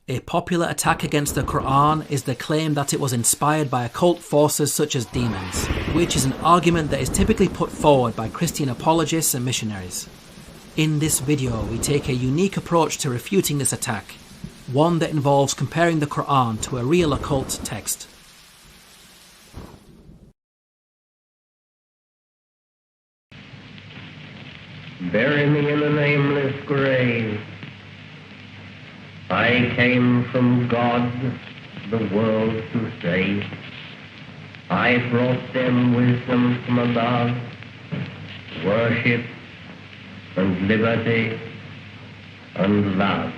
A popular attack against the Quran is the claim that it was inspired by occult forces such as demons, which is an argument that is typically put forward by Christian apologists and missionaries. In this video, we take a unique approach to refuting this attack, one that involves comparing the Quran to a real occult text. Bury me in a nameless grave. I came from God, the world to save. I brought them wisdom from above, worship and liberty and love.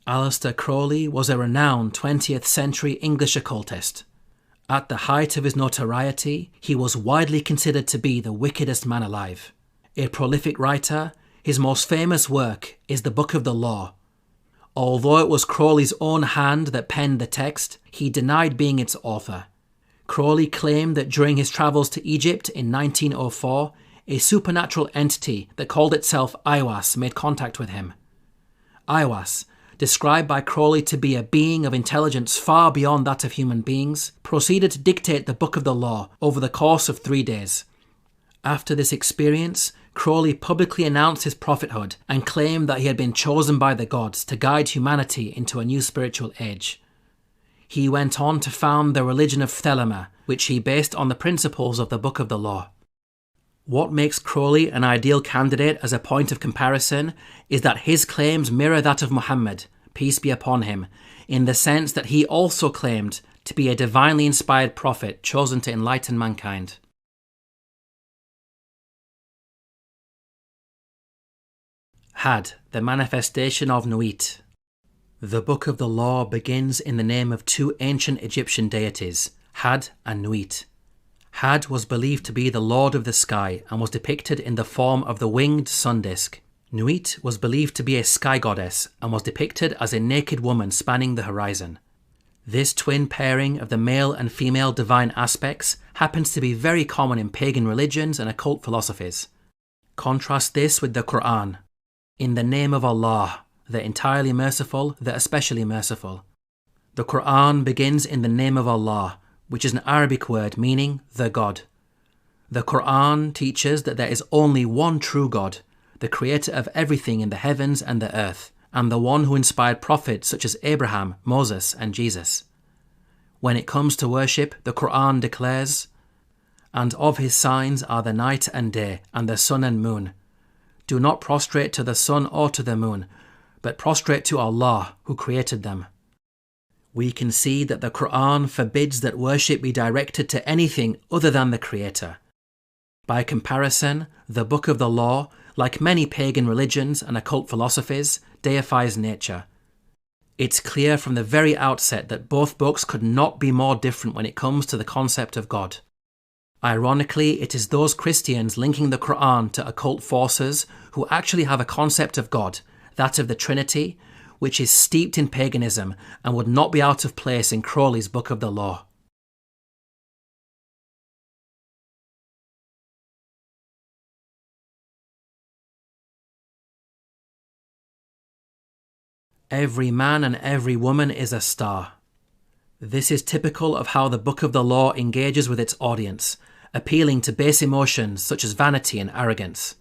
Aleister Crowley was a renowned 20th century English occultist. At the height of his notoriety, he was widely considered to be the wickedest man alive. A prolific writer, his most famous work is the Book of the Law. Although it was Crowley's own hand that penned the text, he denied being its author. Crowley claimed that during his travels to Egypt in 1904, a supernatural entity that called itself Aiwass made contact with him. Aiwass, described by Crowley to be a being of intelligence far beyond that of human beings, proceeded to dictate the Book of the Law over the course of 3 days. After this experience, Crowley publicly announced his prophethood and claimed that he had been chosen by the gods to guide humanity into a new spiritual age. He went on to found the religion of Thelema, which he based on the principles of the Book of the Law. What makes Crowley an ideal candidate as a point of comparison is that his claims mirror that of Muhammad, peace be upon him, in the sense that he also claimed to be a divinely inspired prophet chosen to enlighten mankind. Had, the manifestation of Nuit. The Book of the Law begins in the name of two ancient Egyptian deities, Had and Nuit. Had was believed to be the lord of the sky and was depicted in the form of the winged sun disk. Nuit was believed to be a sky goddess and was depicted as a naked woman spanning the horizon. This twin pairing of the male and female divine aspects happens to be very common in pagan religions and occult philosophies. Contrast this with the Quran. In the name of Allah, the entirely merciful, the especially merciful. The Quran begins in the name of Allah, which is an Arabic word meaning the God. The Quran teaches that there is only one true God, the creator of everything in the heavens and the earth, and the one who inspired prophets such as Abraham, Moses, and Jesus. When it comes to worship, the Quran declares, "And of his signs are the night and day, and the sun and moon. Do not prostrate to the sun or to the moon, but prostrate to Allah, who created them." We can see that the Quran forbids that worship be directed to anything other than the Creator. By comparison, the Book of the Law, like many pagan religions and occult philosophies, deifies nature. It's clear from the very outset that both books could not be more different when it comes to the concept of God. Ironically, it is those Christians linking the Quran to occult forces who actually have a concept of God, that of the Trinity, which is steeped in paganism and would not be out of place in Crowley's Book of the Law. Every man and every woman is a star. This is typical of how the Book of the Law engages with its audience, appealing to base emotions such as vanity and arrogance.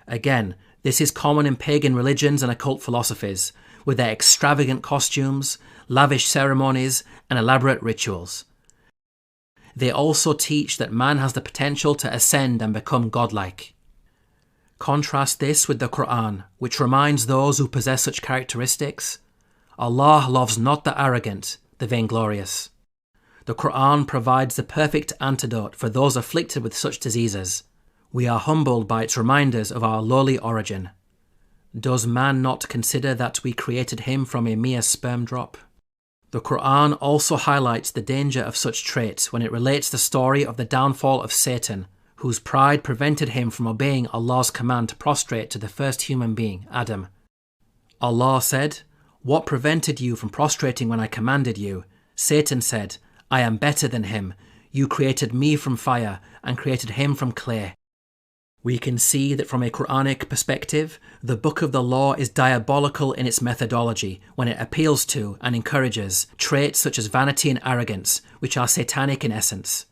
Again, this is common in pagan religions and occult philosophies, with their extravagant costumes, lavish ceremonies, and elaborate rituals. They also teach that man has the potential to ascend and become godlike. Contrast this with the Quran, which reminds those who possess such characteristics, Allah loves not the arrogant, the vainglorious. The Quran provides the perfect antidote for those afflicted with such diseases. We are humbled by its reminders of our lowly origin. Does man not consider that we created him from a mere sperm drop? The Quran also highlights the danger of such traits when it relates the story of the downfall of Satan, whose pride prevented him from obeying Allah's command to prostrate to the first human being, Adam. Allah said, "What prevented you from prostrating when I commanded you?" Satan said, "I am better than him. You created me from fire and created him from clay." We can see that from a Quranic perspective, the Book of the Law is diabolical in its methodology when it appeals to and encourages traits such as vanity and arrogance, which are satanic in essence.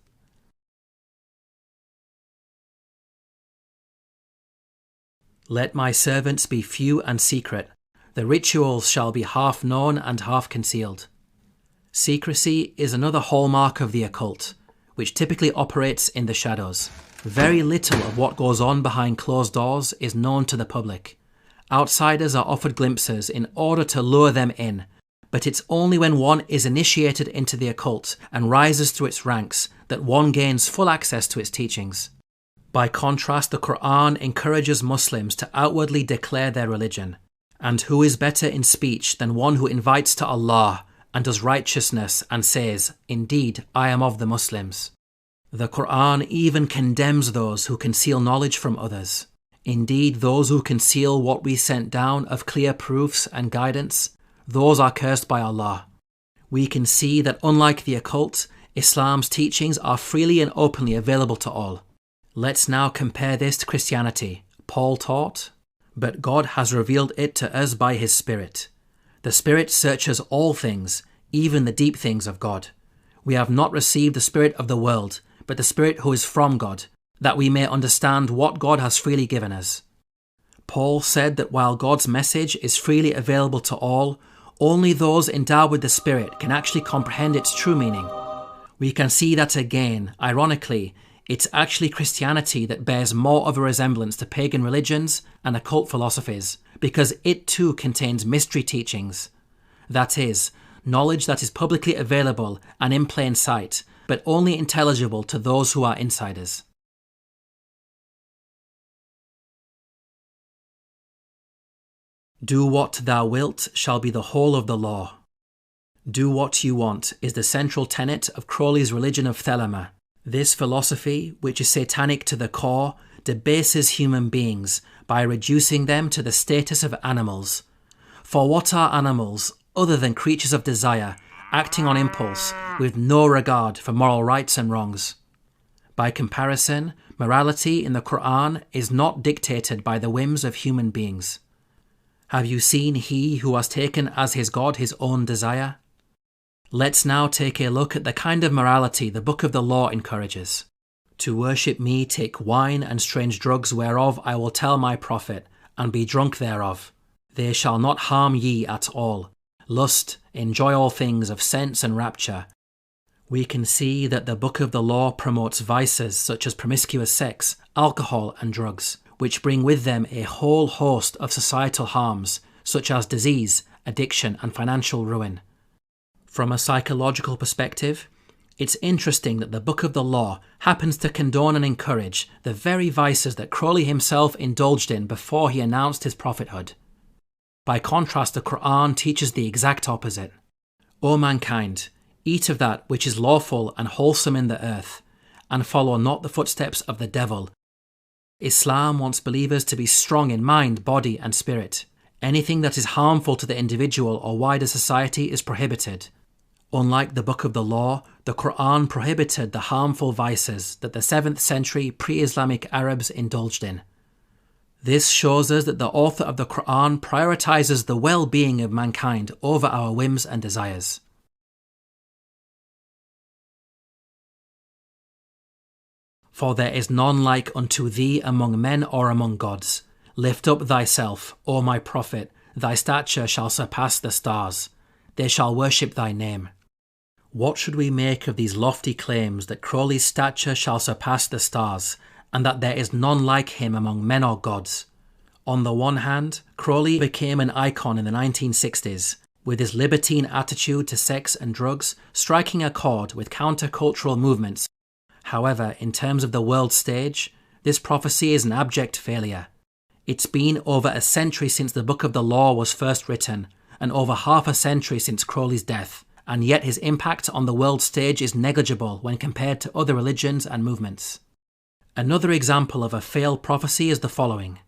Let my servants be few and secret. The rituals shall be half known and half concealed. Secrecy is another hallmark of the occult, which typically operates in the shadows. Very little of what goes on behind closed doors is known to the public. Outsiders are offered glimpses in order to lure them in, but it's only when one is initiated into the occult and rises through its ranks that one gains full access to its teachings. By contrast, the Quran encourages Muslims to outwardly declare their religion. And who is better in speech than one who invites to Allah and does righteousness and says, "Indeed, I am of the Muslims." The Quran even condemns those who conceal knowledge from others. Indeed, those who conceal what we sent down of clear proofs and guidance, those are cursed by Allah. We can see that unlike the occult, Islam's teachings are freely and openly available to all. Let's now compare this to Christianity. Paul taught, "But God has revealed it to us by his Spirit. The Spirit searches all things, even the deep things of God. We have not received the Spirit of the world, but the Spirit who is from God, that we may understand what God has freely given us." Paul said that while God's message is freely available to all, only those endowed with the Spirit can actually comprehend its true meaning. We can see that again, ironically, it's actually Christianity that bears more of a resemblance to pagan religions and occult philosophies, because it too contains mystery teachings. That is, knowledge that is publicly available and in plain sight, but only intelligible to those who are insiders. Do what thou wilt shall be the whole of the law. Do what you want is the central tenet of Crowley's religion of Thelema. This philosophy, which is satanic to the core, debases human beings by reducing them to the status of animals. For what are animals other than creatures of desire, acting on impulse, with no regard for moral rights and wrongs? By comparison, morality in the Quran is not dictated by the whims of human beings. Have you seen he who has taken as his God his own desire? Let's now take a look at the kind of morality the Book of the Law encourages. To worship me take wine and strange drugs whereof I will tell my prophet, and be drunk thereof. They shall not harm ye at all. Lust, enjoy all things of sense and rapture. We can see that the Book of the Law promotes vices such as promiscuous sex, alcohol and drugs, which bring with them a whole host of societal harms, such as disease, addiction and financial ruin. From a psychological perspective, it's interesting that the Book of the Law happens to condone and encourage the very vices that Crowley himself indulged in before he announced his prophethood. By contrast, the Quran teaches the exact opposite. O mankind, eat of that which is lawful and wholesome in the earth, and follow not the footsteps of the devil. Islam wants believers to be strong in mind, body and spirit. Anything that is harmful to the individual or wider society is prohibited. Unlike the Book of the Law, the Quran prohibited the harmful vices that the 7th century pre-Islamic Arabs indulged in. This shows us that the author of the Quran prioritizes the well-being of mankind over our whims and desires. For there is none like unto thee among men or among gods. Lift up thyself, O my prophet, thy stature shall surpass the stars. They shall worship thy name. What should we make of these lofty claims that Crowley's stature shall surpass the stars, and that there is none like him among men or gods? On the one hand, Crowley became an icon in the 1960s, with his libertine attitude to sex and drugs striking a chord with countercultural movements. However, in terms of the world stage, this prophecy is an abject failure. It's been over a century since the Book of the Law was first written, and over half a century since Crowley's death, and yet his impact on the world stage is negligible when compared to other religions and movements. Another example of a failed prophecy is the following.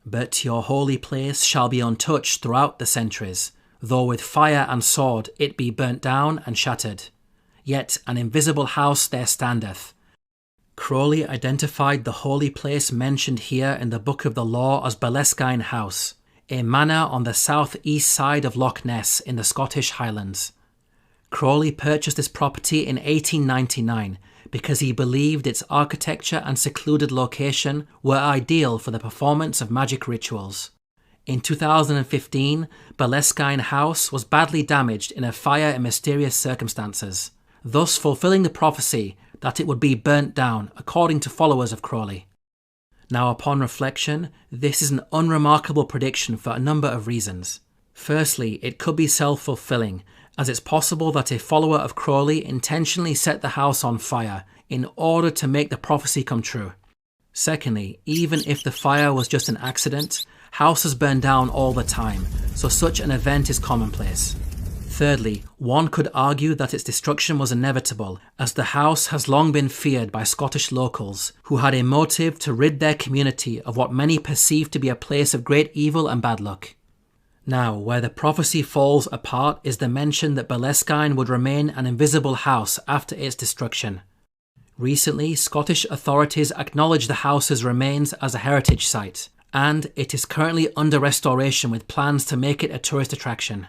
But your holy place shall be untouched throughout the centuries, though with fire and sword it be burnt down and shattered. Yet an invisible house there standeth. Crowley identified the holy place mentioned here in the Book of the Law as Boleskine House, a manor on the south-east side of Loch Ness in the Scottish Highlands. Crowley purchased this property in 1899 because he believed its architecture and secluded location were ideal for the performance of magic rituals. In 2015, Boleskine House was badly damaged in a fire in mysterious circumstances, thus fulfilling the prophecy that it would be burnt down, according to followers of Crowley. Now, upon reflection, this is an unremarkable prediction for a number of reasons. Firstly, it could be self-fulfilling, as it's possible that a follower of Crowley intentionally set the house on fire in order to make the prophecy come true. Secondly, even if the fire was just an accident, houses burn down all the time, so such an event is commonplace. Thirdly, one could argue that its destruction was inevitable, as the house has long been feared by Scottish locals, who had a motive to rid their community of what many perceived to be a place of great evil and bad luck. Now, where the prophecy falls apart is the mention that Boleskine would remain an invisible house after its destruction. Recently, Scottish authorities acknowledged the house's remains as a heritage site, and it is currently under restoration with plans to make it a tourist attraction.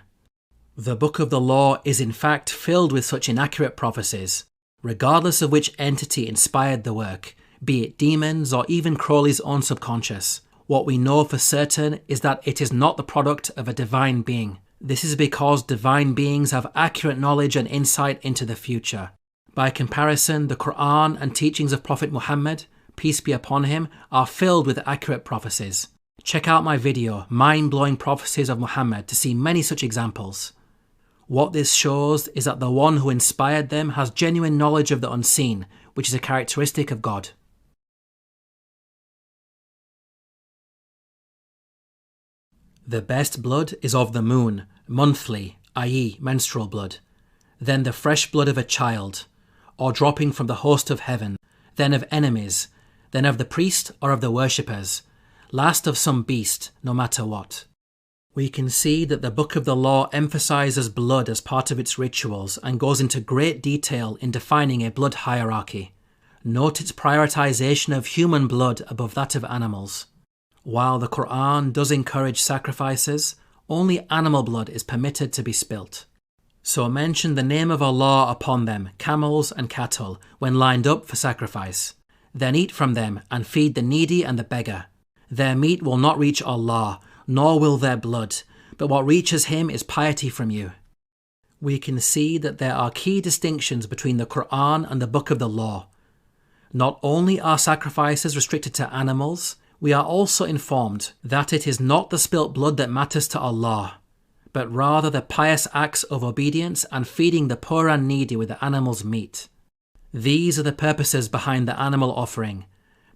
The Book of the Law is in fact filled with such inaccurate prophecies, regardless of which entity inspired the work, be it demons or even Crowley's own subconscious. What we know for certain is that it is not the product of a divine being. This is because divine beings have accurate knowledge and insight into the future. By comparison, the Qur'an and teachings of Prophet Muhammad, peace be upon him, are filled with accurate prophecies. Check out my video, Mind-Blowing Prophecies of Muhammad, to see many such examples. What this shows is that the one who inspired them has genuine knowledge of the unseen, which is a characteristic of God. The best blood is of the moon, monthly, i.e. menstrual blood, then the fresh blood of a child, or dropping from the host of heaven, then of enemies, then of the priest or of the worshippers, last of some beast, no matter what. We can see that the Book of the Law emphasizes blood as part of its rituals and goes into great detail in defining a blood hierarchy. Note its prioritization of human blood above that of animals. While the Qur'an does encourage sacrifices, only animal blood is permitted to be spilt. So mention the name of Allah upon them, camels and cattle, when lined up for sacrifice. Then eat from them and feed the needy and the beggar. Their meat will not reach Allah, nor will their blood, but what reaches him is piety from you. We can see that there are key distinctions between the Qur'an and the Book of the Law. Not only are sacrifices restricted to animals, we are also informed that it is not the spilt blood that matters to Allah, but rather the pious acts of obedience and feeding the poor and needy with the animal's meat. These are the purposes behind the animal offering.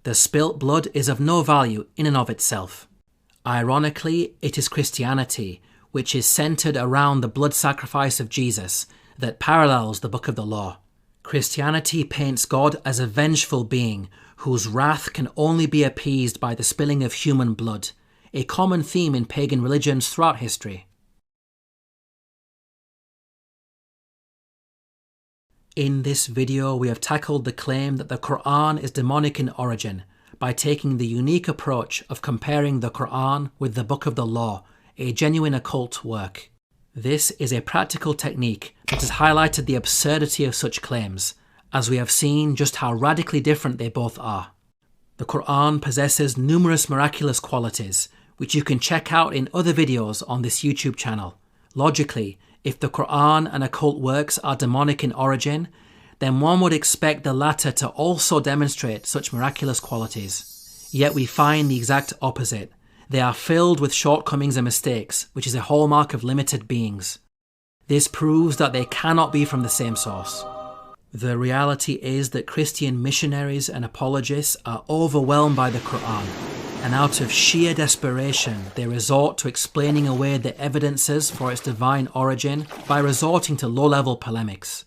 The spilt blood is of no value in and of itself. Ironically, it is Christianity, which is centered around the blood sacrifice of Jesus, that parallels the Book of the Law. Christianity paints God as a vengeful being whose wrath can only be appeased by the spilling of human blood, a common theme in pagan religions throughout history. In this video, we have tackled the claim that the Qur'an is demonic in origin by taking the unique approach of comparing the Qur'an with the Book of the Law, a genuine occult work. This is a practical technique that has highlighted the absurdity of such claims, as we have seen just how radically different they both are. The Qur'an possesses numerous miraculous qualities, which you can check out in other videos on this YouTube channel. Logically, if the Qur'an and occult works are demonic in origin, then one would expect the latter to also demonstrate such miraculous qualities. Yet we find the exact opposite. They are filled with shortcomings and mistakes, which is a hallmark of limited beings. This proves that they cannot be from the same source. The reality is that Christian missionaries and apologists are overwhelmed by the Qur'an, and out of sheer desperation they resort to explaining away the evidences for its divine origin by resorting to low-level polemics.